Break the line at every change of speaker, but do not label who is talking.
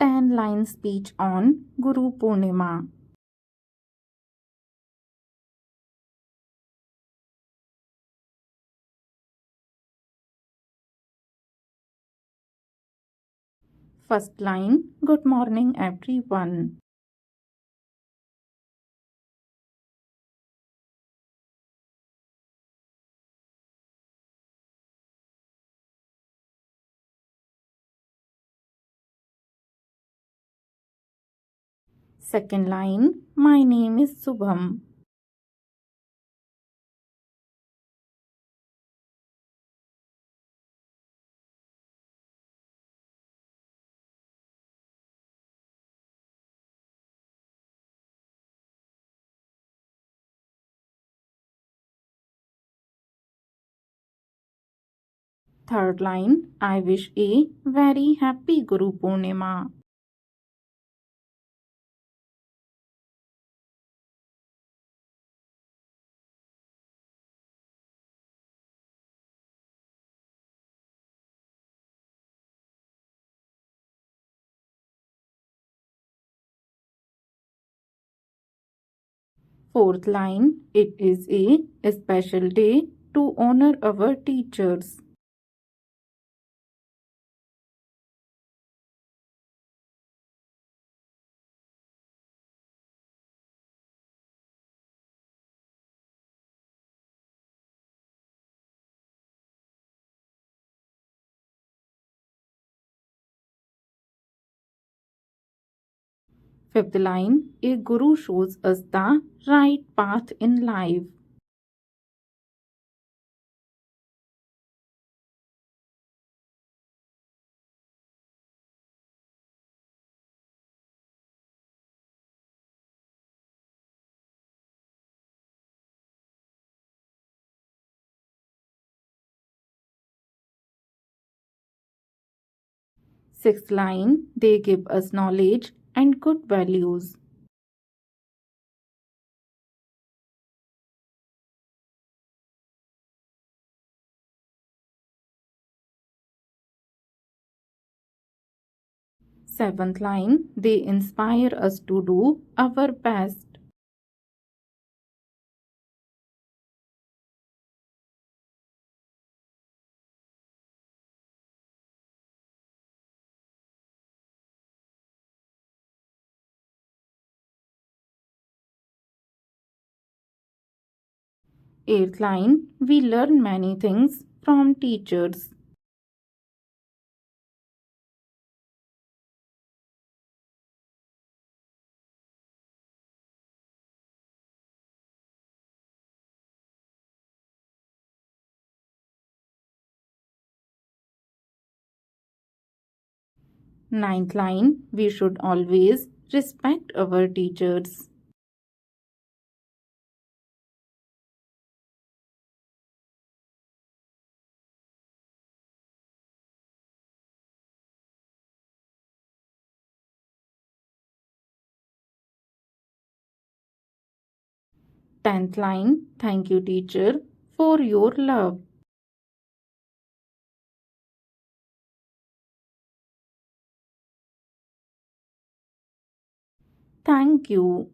10-line speech on Guru Purnima. First line, Good morning everyone. Second line, My name is Subham. Third line, I wish a very happy Guru Purnima. Fourth line, it is a special day to honor our teachers. Fifth line, a guru shows us the right path in life. Sixth line, they give us knowledge and good values. Seventh line, they inspire us to do our best. Eighth line, we learn many things from teachers. Ninth line, we should always respect our teachers. Tenth line, thank you teacher for your love. Thank you.